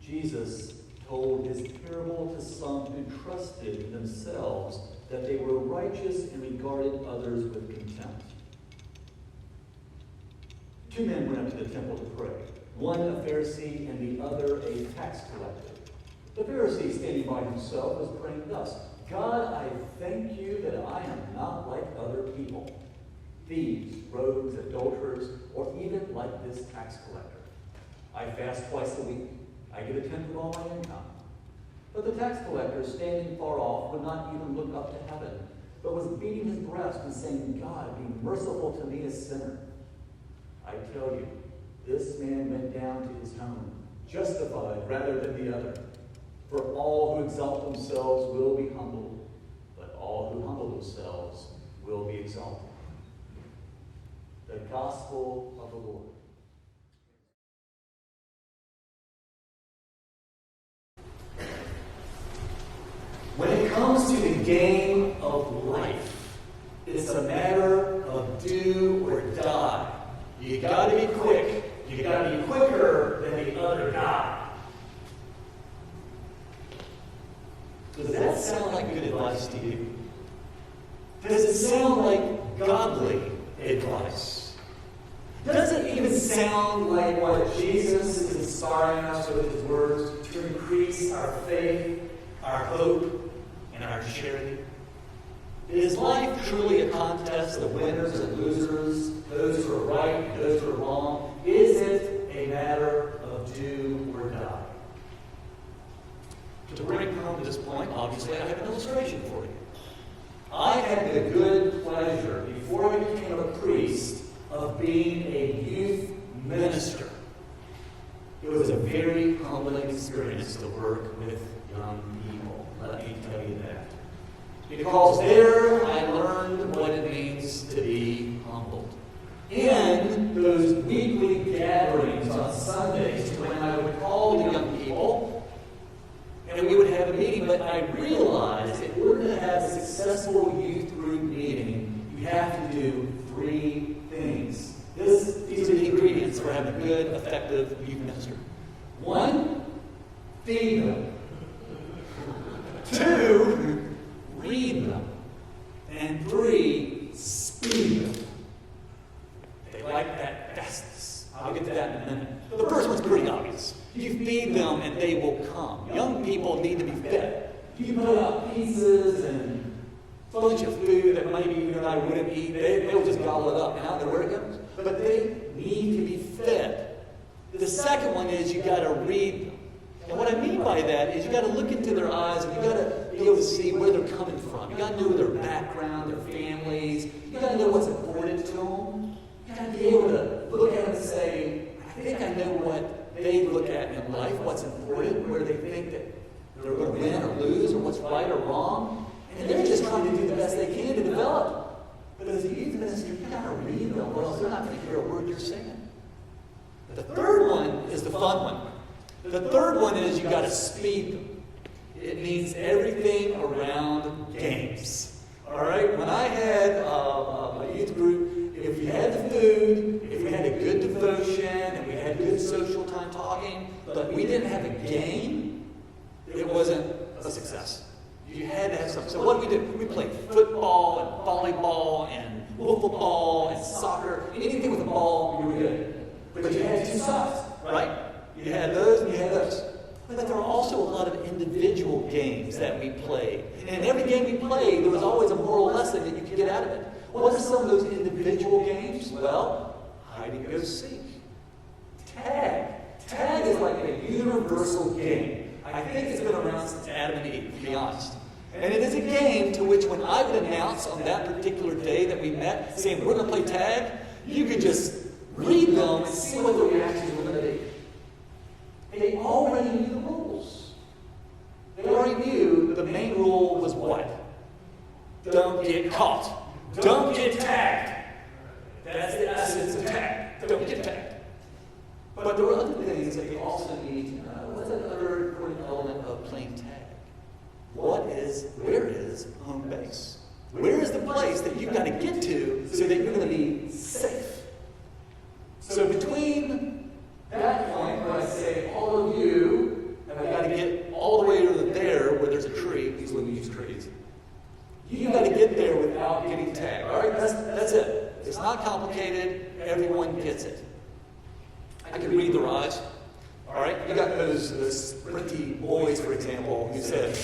Jesus told his parable to some who trusted in themselves that they were righteous and regarded others with contempt. Two men went up to the temple to pray, one a Pharisee and the other a tax collector. The Pharisee, standing by himself, was praying thus: God, I thank you that I am not like other people, thieves, rogues, adulterers, or even like this tax collector. I fast twice a week. I give a tenth of all my income. But the tax collector, standing far off, would not even look up to heaven, but was beating his breast and saying, God, be merciful to me, a sinner. I tell you, this man went down to his home, justified rather than the other. For all who exalt themselves will be humbled, but all who humble themselves will be exalted. The Gospel of the Lord. When it comes to the game of life, it's a matter of do or die. You got to be quick. You got to be quicker than the other guy. Does that sound like good advice to you? Does it sound like godly advice? Does it even sound like what Jesus is inspiring us with his words to increase our faith, our hope, and our charity? Is life truly a contest of winners and losers, those who are right and those who are wrong? Is it a matter of do or die? To bring home this point, obviously, I have an illustration for you. I had the good pleasure, before I became a priest, of being a youth minister. It was a very humbling experience to work with young people. Let me tell you that. Because there I learned what it means to be humbled. In those weekly gatherings on Sundays, when I would call the young people, and we would have a meeting, but I realized in order to have a successful youth group meeting, you have to do three things. These are the ingredients for having a good, effective youth minister. 1, feed them. 2, read them. And 3, speed them. They like that fastness. I'll get to that in a minute. The first one's pretty obvious. You feed them and they will come. Young people need to be fed. You put out pizzas and a bunch of food that maybe you and I wouldn't eat. They'll just gobble it up, and I don't know where it goes. But they need to be fed. The second one is you got to read them. And what I mean by that is you got to look into their eyes and you got to be able to see where they're coming from. You got to know their background, their families. You got to know what's important to them. You got to be able to look at them and say, I think I know what they look at in life, what's important, where they think that they're going to win or lose, or what's right or wrong. And they're just trying to do the best they can to develop. But as a youth minister, you got to read them, or else they're not going to hear a word you're saying. The third one is the fun one. The third one is you got to speed them. It means everything around games. All right? When I had my youth group, if we had the food, if we had a good devotion, and we had good social time talking, but we didn't have a game, it wasn't a success. You had to have something. So what did we do? We played football and volleyball and football and soccer. Anything with a ball, you were good. But you had 2 sides, right? You had those and you had those. But there were also a lot of individual games that we played. And in every game we played, there was always a moral lesson that you could get out of it. What are some of those individual games? Well, hide and go seek. Tag. Tag is like a universal game. I think it's been around since Adam and Eve, to be honest. And it is a game to which when I would announce on that particular day that we met, saying we're going to play tag, you could just read them and see what the reactions were going to be. They already knew the rules. They already knew the main rule was what? Don't get caught. Don't get tagged. That's the essence of tag. Don't get tagged. But there were other things that you also need to know. What's another important element of playing tag? Where is home base? Where is the place that you've got to get to so that you're going to be safe? So between that point where I say all of you not complicated. Everyone gets it. I can read their eyes. All right? You got those sprinty boys, for example, who said,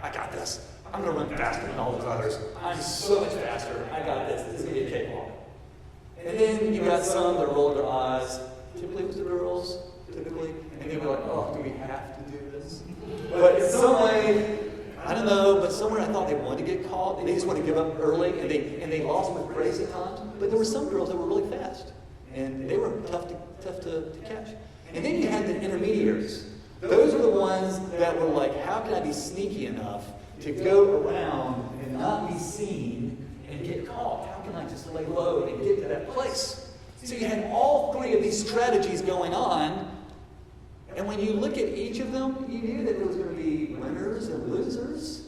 I got this. I'm going to run faster than all those others. I'm so much faster. I got this. This is going to be a cakewalk. And then you got some that rolled their eyes. Typically it was the girls, and they were like, oh, do we have to do this? But in some way, I don't know, but somewhere I thought they wanted to get caught. They just want to give up early, and they lost with grace at times. But there were some girls that were really fast, and they were tough to catch. And then you had the intermediaries. Those are the ones that were like, how can I be sneaky enough to go around and not be seen and get caught? How can I just lay low and get to that place? So you had all three of these strategies going on. And when you look at each of them, you knew that there was going to be winners and losers.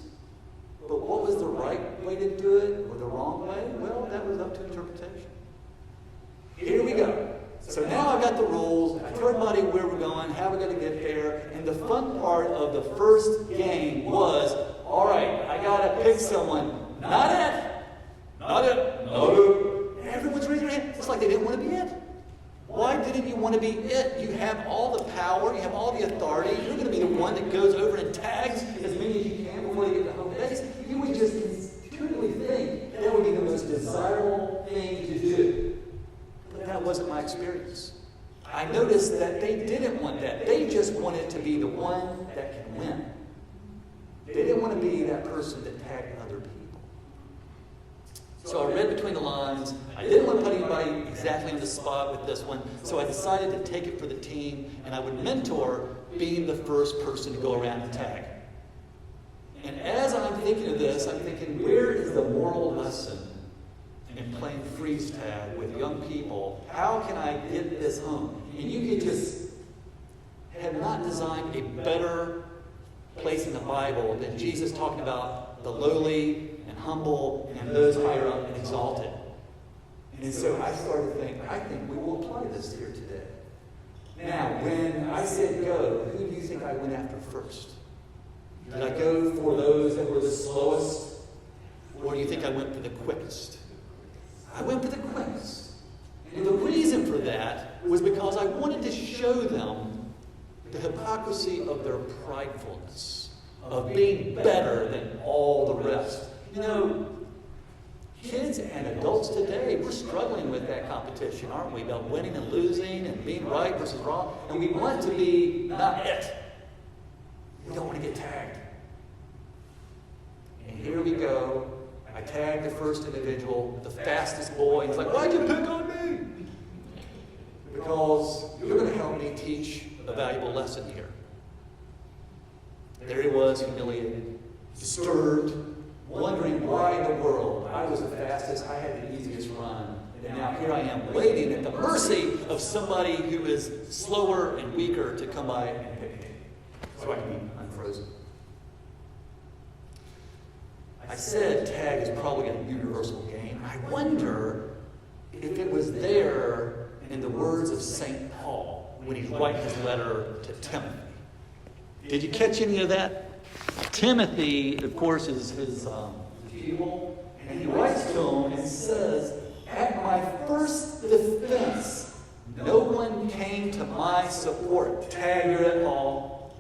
But what was the right way to do it or the wrong way? Well, that was up to interpretation. Here we go. So now I've got the rules. I told everybody where we're going, how we're going to get there. And the fun part of the first game was, all right, I got to pick someone. Not it. Not it. Not it. Everyone's raising their hand. It's like they didn't want to be it. Why didn't you want to be it? You have all the power. You have all the authority. You're going to be the one that goes over and tags as many as you can before you get to home base. You would just intuitively think that would be the most desirable thing to do. But that wasn't my experience. I noticed that they didn't want that. They just wanted to be the one that can win. They didn't want to be that person that tagged other people. So I read between the lines. I didn't want to put anybody exactly on the spot with this one, so I decided to take it for the team, and I would mentor being the first person to go around and tag. And as I'm thinking of this, I'm thinking, where is the moral lesson in playing freeze tag with young people? How can I get this home? And you could just have not designed a better place in the Bible than Jesus talking about the lowly and humble and those higher up and exalted. And so I started to think, I think we will apply this here today. Now, when I said go, who do you think I went after first? Did I go for those that were the slowest? Or do you think I went for the quickest? I went for the quickest. And the reason for that was because I wanted to show them the hypocrisy of their pridefulness, of being better than all the rest. You know, kids and adults today, we're struggling with that competition, aren't we? About winning and losing and being right versus wrong. And we want to be not it. We don't want to get tagged. And here we go. I tagged the first individual, the fastest boy. He's like, why'd you pick on me? Because you're going to help me teach a valuable lesson here. There he was, humiliated, disturbed, wondering why in the world I was the fastest, I had the easiest run. And now here I am waiting at the mercy of somebody who is slower and weaker to come by and pick me so I can be unfrozen. I said tag is probably a universal game. I wonder if it was there in the words of St. Paul when he's writing his letter to Timothy. Did you catch any of that? Timothy, of course, is his pupil, and he writes to him and says, at my first defense, no one came to my support. Tag, you're at Paul.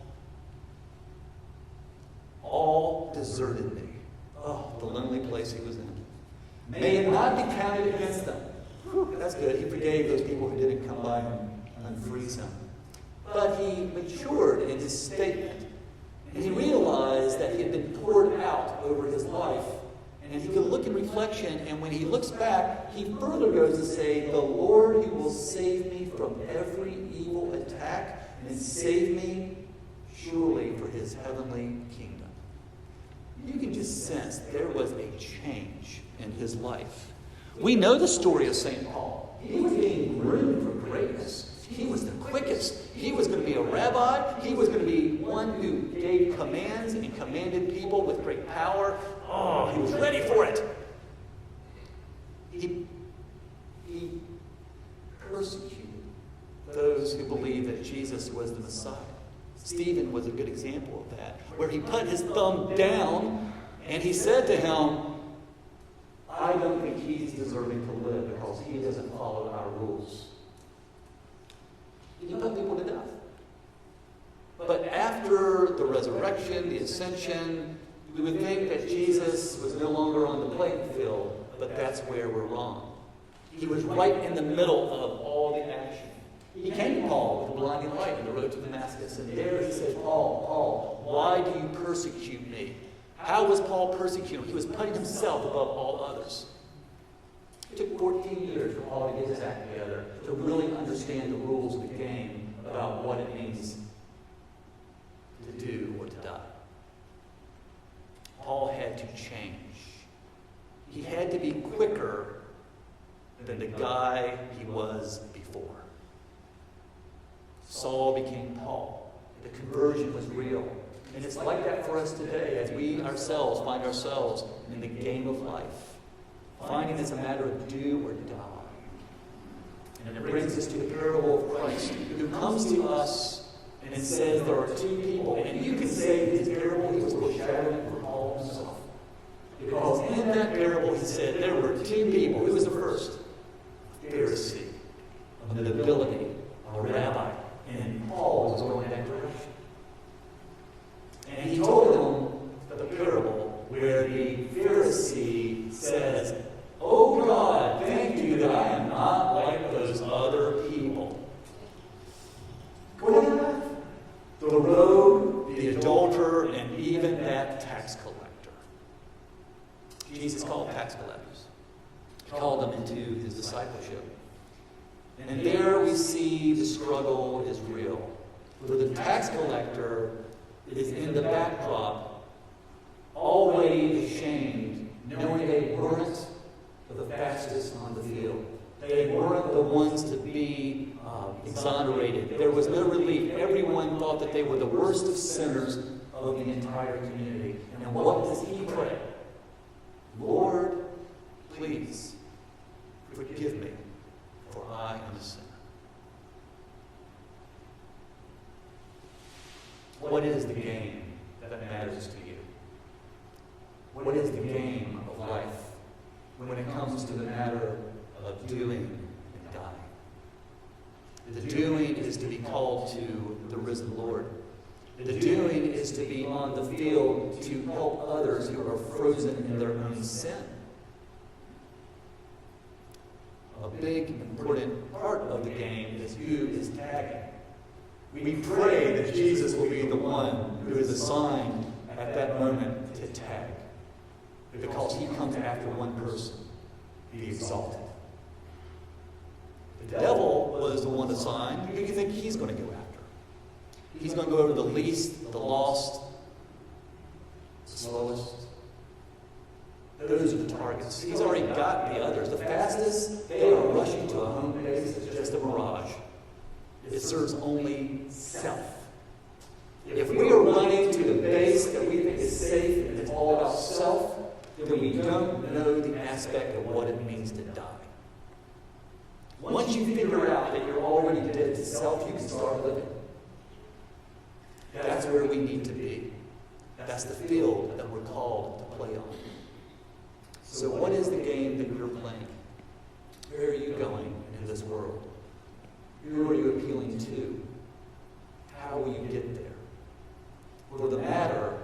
All deserted me. Oh, the lonely place he was in. May it not be counted against them. Whew, that's good. He forgave those people who didn't come by and unfreeze him. But he matured in his statement. And he realized that he had been poured out over his life. And he could look in reflection, and when he looks back, he further goes to say, the Lord who will save me from every evil attack and save me surely for his heavenly kingdom. You can just sense there was a change in his life. We know the story of St. Paul. He was being groomed for greatness. He was the quickest. He was going to be a rabbi. He was going to be one who gave commands and commanded people with great power. Oh, he was ready for it. He persecuted those who believed that Jesus was the Messiah. Stephen was a good example of that, where he put his thumb down and he said to him, I don't think he's deserving to live. he doesn't follow our rules. He can put people to death. But after the resurrection, the ascension, we would think that Jesus was no longer on the playing field, but that's where we're wrong. He was right in the middle of all the action. He came to Paul with a blinding light on the road to Damascus, and there he said, Paul, Paul, why do you persecute me? How was Paul persecuting? He was putting himself above all others. It took 14 years for Paul to get his act together, to really understand the rules of the game about what it means to do or to die. Paul had to change. He had to be quicker than the guy he was before. Saul became Paul. The conversion was real. And it's like that for us today as we ourselves find ourselves in the game of life, finding it's a matter of do or die. And it brings us to the parable of Christ, who comes to us and says there are two people. And you can say his parable he was foreshadowing for Paul himself. Because in that parable he said there were two people. Who was the first? A Pharisee, a nobility, a rabbi. And Paul was going that direction. And he told them the parable where the Pharisee says, Oh God, thank you that I am not like those other people. Go ahead. The rogue, the adulterer, and even that tax collector. Jesus called tax collectors. He called them into his discipleship. And there we see the struggle is real. For the tax collector is in the backdrop, already ashamed, knowing they weren't the fastest on the field. They weren't the ones to be exonerated. There was no relief. Everyone thought that they were the worst of sinners of the entire community. And what does he pray? Lord, please forgive me, for I am a sinner. What is the game that matters to you? What is the game of life when it comes to the matter of doing and dying? The doing is to be called to the risen Lord. The doing is to be on the field to help others who are frozen in their own sin. A big, important part of the game is who is tagging. We pray that Jesus will be the one who is assigned at that moment to tag. Because he comes after one person, the exalted. The devil was the one assigned. Who do you think he's going to go after? He's going to go to the least, the lost, the slowest. Those are the targets. He's already got the others. The fastest, they are rushing to a home base that's just a mirage. It serves only self. If we are running to the base that we think is safe and it's all about self, then we don't know the aspect of what it means to die. Once you figure out that you're already dead to self, you can start living. That's where we need to be. That's the field that we're called to play on. So what is the game that you're playing? Where are you going in this world? Who are you appealing to? How will you get there? Well, the matter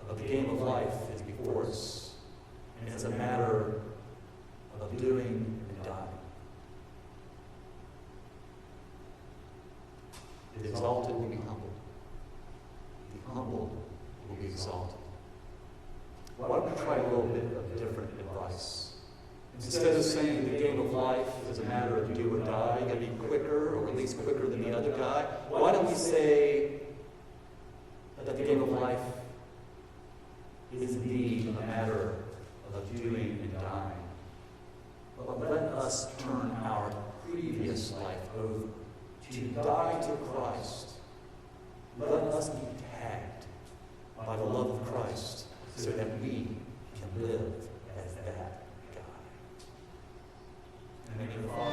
of the game of life is before us. And it's a matter of doing and dying. The exalted will be humbled. The humble will be exalted. Why don't we try a little bit of different advice? Instead of saying the game of life is a matter of do or die, you got to be quicker or at least quicker than the other guy, why don't we say that the game of life is indeed a matter of doing and dying? But let us turn our previous life over to die to Christ. Let us be tagged by the love of Christ so that we can live as that guy. In the name of the Father,